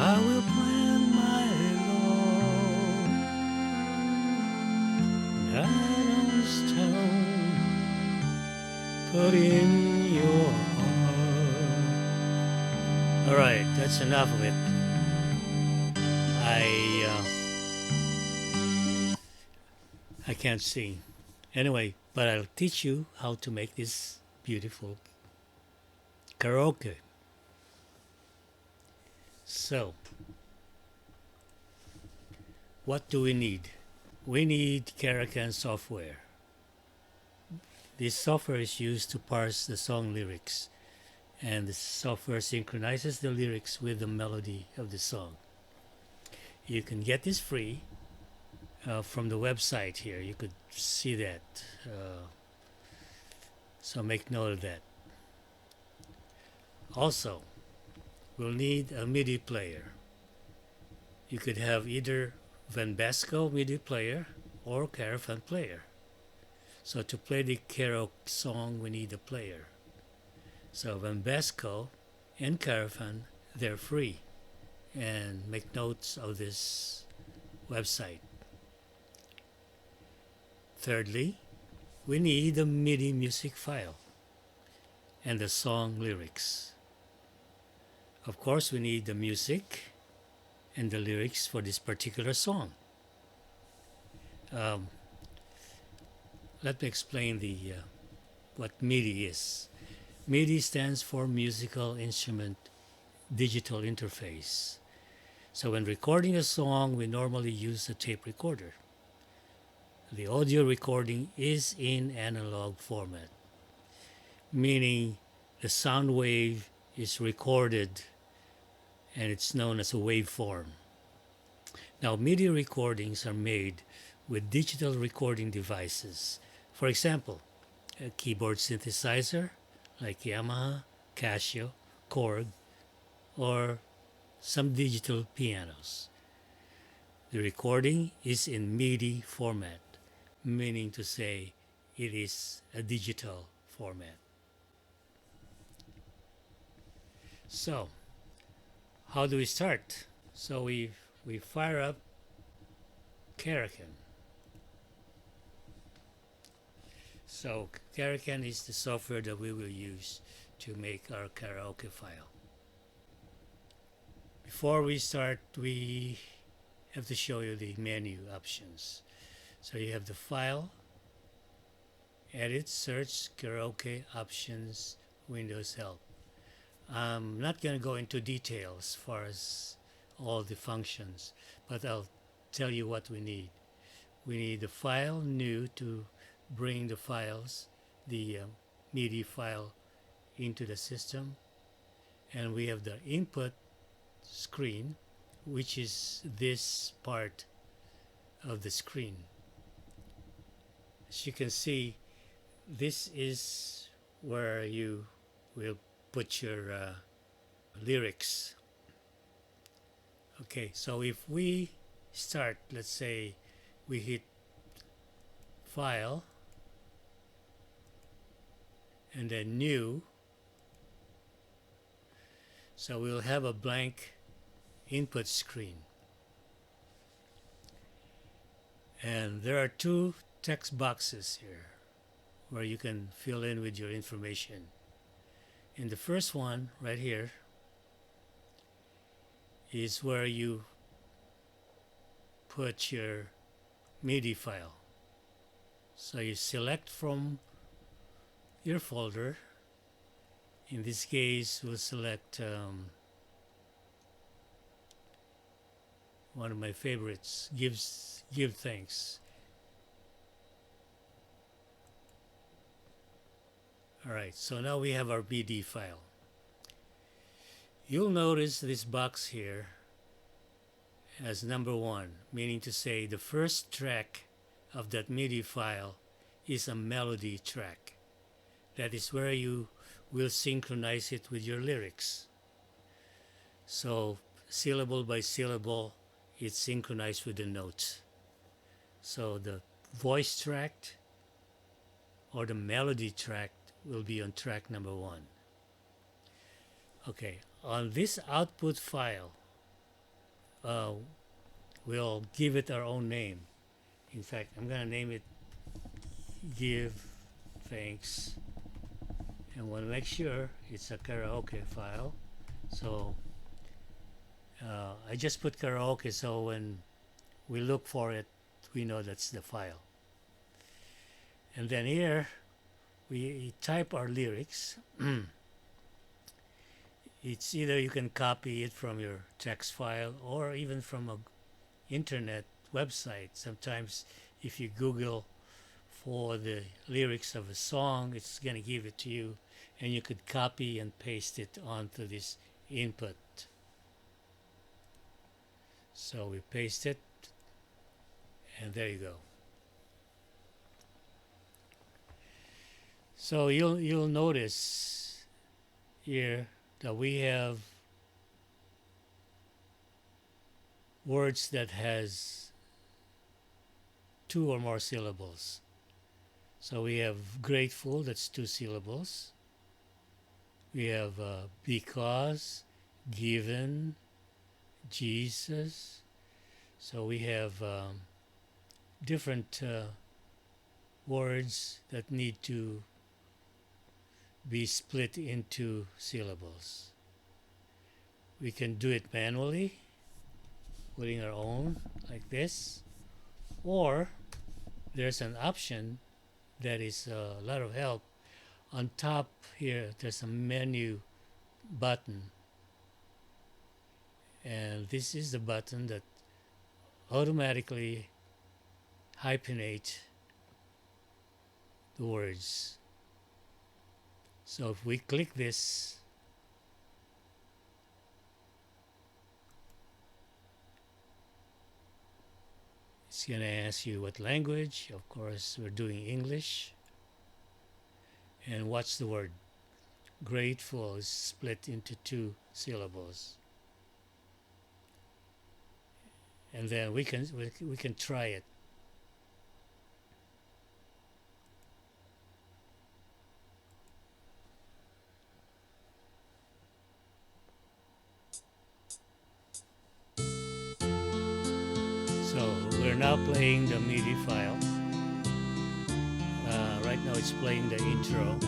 I will plant my love not on stone, but in your heart. All right, that's enough of it. I I can't sing anyway, but I'll teach you how to make this beautiful karaoke. So, what do we need? We need Karaoke software. This software is used to parse the song lyrics, and the software synchronizes the lyrics with the melody of the song. You can get this free from the website here. You could see that. So make note of that. Also, we'll need a MIDI player. You could have either Van Basco MIDI player or Caravan player. So to play the karaoke song, we need a player. So Van Basco and Caravan, they're free. And make notes of this website. Thirdly, we need a MIDI music file and the song lyrics. Of course, we need the music and the lyrics for this particular song. Um, Let me explain what MIDI is. MIDI stands for Musical Instrument Digital Interface. So when recording a song, we normally use a tape recorder. The audio recording is in analog format, meaning the sound wave is recorded and it's known as a waveform. Now, MIDI recordings are made with digital recording devices. For example, a keyboard synthesizer like Yamaha, Casio, Korg, or some digital pianos. The recording is in MIDI format, meaning to say it is a digital format. So, how do we start? So we fire up Karaoke. So Karaoke is the software that we will use to make our karaoke file. Before we start, we have to show you the menu options. So you have the file, edit, search, karaoke, options, Windows help. I'm not going to go into details as far as all the functions, but I'll tell you what we need. We need the file new to bring the files, the MIDI file into the system. And we have the input screen, which is this part of the screen. As you can see, this is where you will put your lyrics. Okay, so if we start, let's say we hit file and then new, so we'll have a blank input screen. And there are two text boxes here where you can fill in with your information. In the first one, right here, is where you put your MIDI file. So you select from your folder. In this case, we'll select one of my favorites, Give Thanks. Alright, so now we have our MIDI file. You'll notice this box here as number 1, meaning to say the first track of that MIDI file is a melody track. That is where you will synchronize it with your lyrics. So syllable by syllable, it's synchronized with the notes. So the voice track or the melody track will be on track number 1. Okay, on this output file, uh, we'll give it our own name. In fact, I'm gonna name it "Give Thanks," and we'll make sure it's a karaoke file. So I just put karaoke, so when we look for it, we know that's the file. And then here we type our lyrics. It's either you can copy it from your text file or even from a internet website. Sometimes if you Google for the lyrics of a song, it's going to give it to you, and you could copy and paste it onto this input. So we paste it, and there you go. So you'll notice here that we have words that has two or more syllables. So we have grateful, that's two syllables. We have because, given, Jesus. So we have different words that need to be split into syllables. We can do it manually, putting our own like this, or there's an option that is a lot of help. On top here, there's a menu button, and this is the button that automatically hyphenate the words. So if we click this, it's going to ask you what language. Of course, we're doing English. And what's the word? Grateful is split into two syllables. And then we can try it. So we're now playing the MIDI file. Right now it's playing the intro.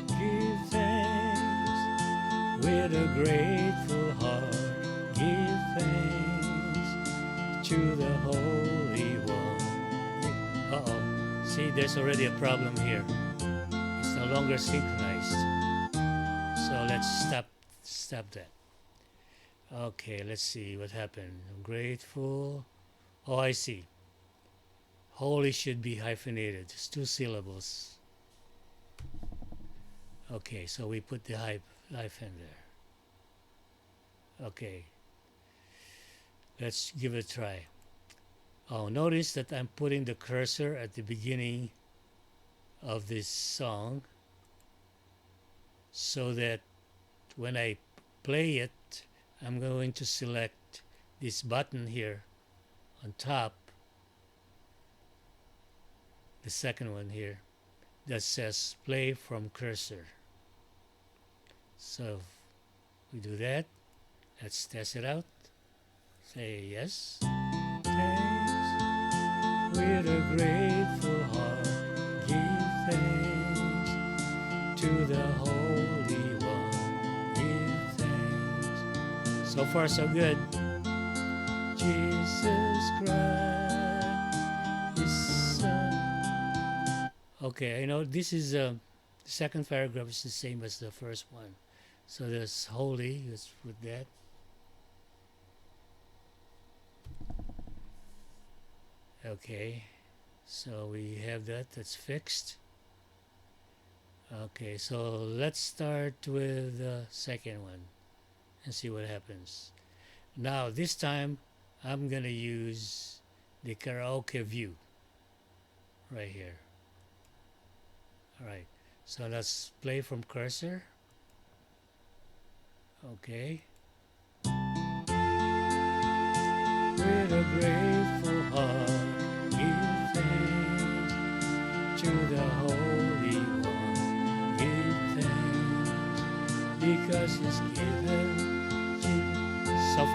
Give thanks with a grateful heart. Give thanks to the Holy One. Uh-oh. See, there's already a problem here. It's no longer synchronized. So let's stop that. Okay, let's see what happened. I'm grateful. Oh, I see. Holy should be hyphenated. It's two syllables. Okay, so we put the hyphen there. Okay. Let's give it a try. Oh, notice that I'm putting the cursor at the beginning of this song so that when I play it, I'm going to select this button here on top, the second one here, that says play from cursor. So we do that. Let's test it out. Say yes. Thanks with a grateful heart. Give thanks to the Holy One. Give thanks. So far, so good. Jesus Christ, His Son. Okay, I know this is the second paragraph is the same as the first one. So there's holy. Let's put that. Okay, so we have that. That's fixed. Okay, so let's start with the second one and see what happens. Now this time I'm gonna use the karaoke view right here. All right, so let's play from cursor. Okay. With a grateful heart, give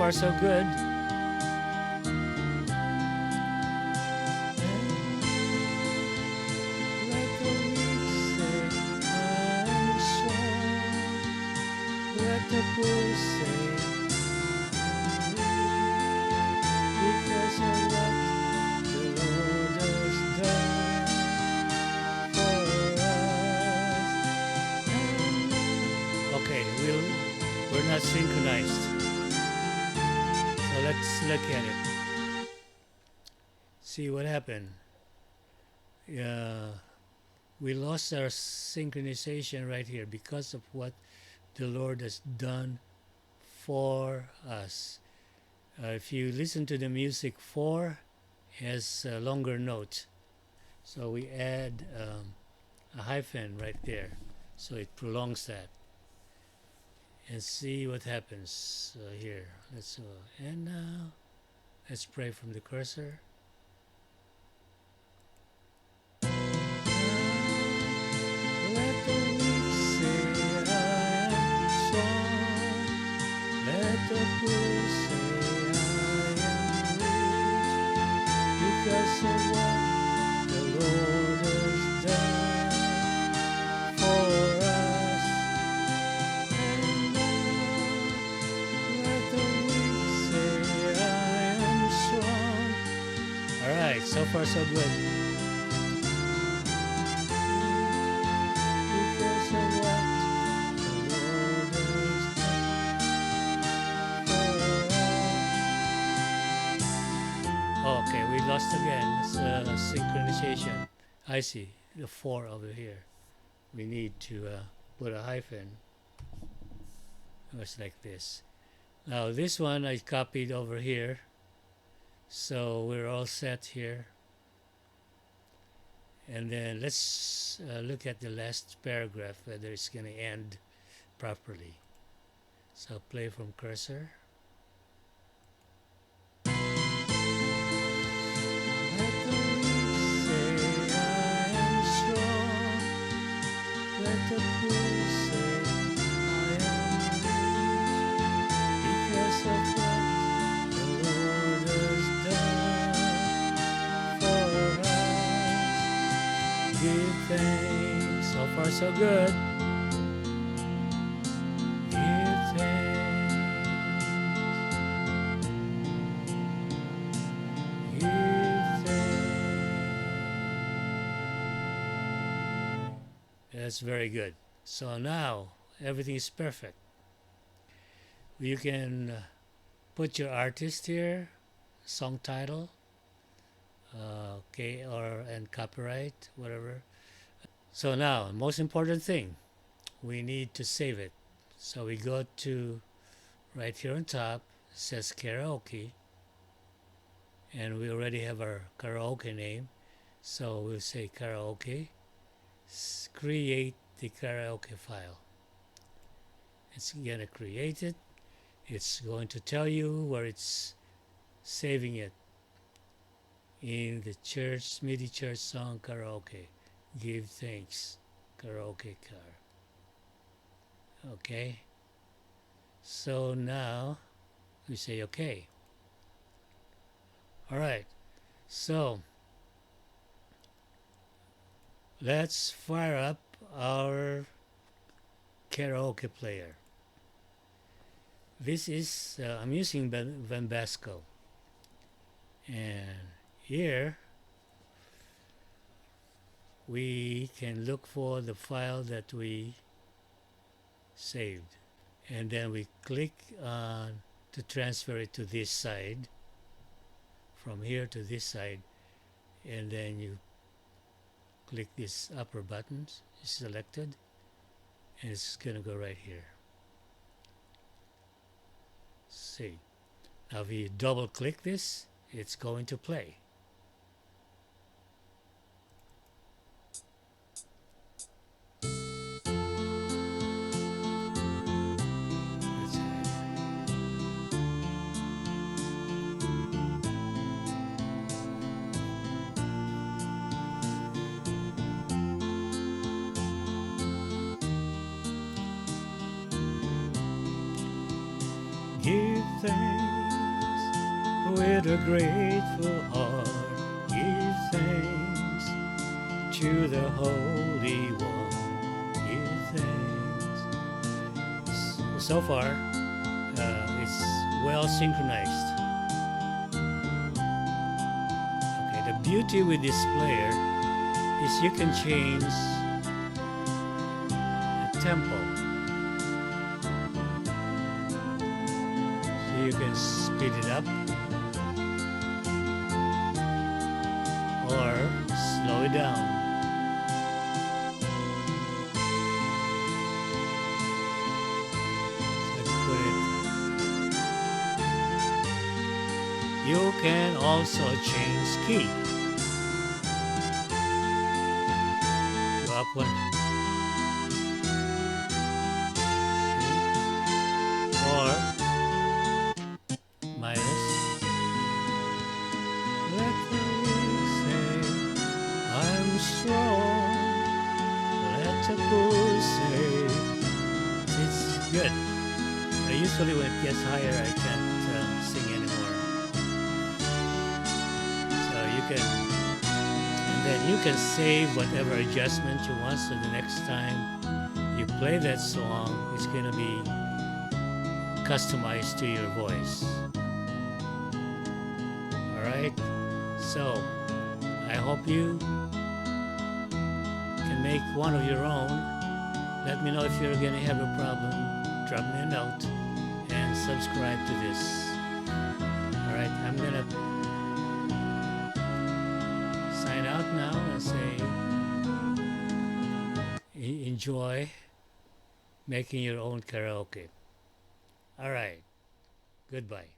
far so good. Let the weak say, I'm strong. Let the poor say, because of what the Lord has done for us. Okay, we're not synchronized. So let's look at it. See what happened. We lost our synchronization right here because of what the Lord has done for us. If you listen to the music, for has a longer note. So we add a hyphen right there. So it prolongs that. And see what happens here. And now let's pray from the cursor. Let the weak say I am strong. Let the poor say I am rich. Because of what the Lord has done for us. And now let the weak say I am strong. Alright, so far so good. Because of what the Lord has done for us. Okay, we lost again. It's synchronization. I see the 4 over here. We need to put a hyphen. It's like this. Now this one I copied over here. So we're all set here. And then let's look at the last paragraph, whether it's going to end properly. So play from cursor. Let the weak say I am strong. Let the poor say I am rich. Because of what the Lord has done for us. Give thanks. So far so good. Give thanks. Give thanks. That's very good. So now everything is perfect. You can put your artist here, song title, okay, and copyright, whatever. So now, most important thing, we need to save it. So we go to right here on top, it says karaoke, and we already have our karaoke name. So we'll say karaoke, create the karaoke file. It's gonna create it. It's going to tell you where it's saving it in the church, MIDI church song karaoke. Give thanks, karaoke car. Okay. So now we say okay. All right. So let's fire up our karaoke player. This is, I'm using Vambasco. And here we can look for the file that we saved. And then we click on to transfer it to this side, from here to this side. And then you click this upper button, it's selected, and it's going to go right here. See. Now if you double click this, it's going to play. Let's have. Give thanks With a grateful heart, give thanks to the Holy One. Give thanks. So far, it's well synchronized. Okay, the beauty with this player is you can change the tempo. So you can speed it up or slow it down. So put it. You can also change key to up one or minus. Let the wind say I'm strong. Let the bull say it's good. Usually when it gets higher, I can't sing anymore. So you can, and then you can save whatever adjustment you want. So the next time you play that song, it's gonna be customized to your voice. All right. So I hope you can make one of your own. Let me know if you're gonna have a problem. Drop me a note and subscribe to this. All right, I'm gonna sign out now and say enjoy making your own karaoke. All right, goodbye.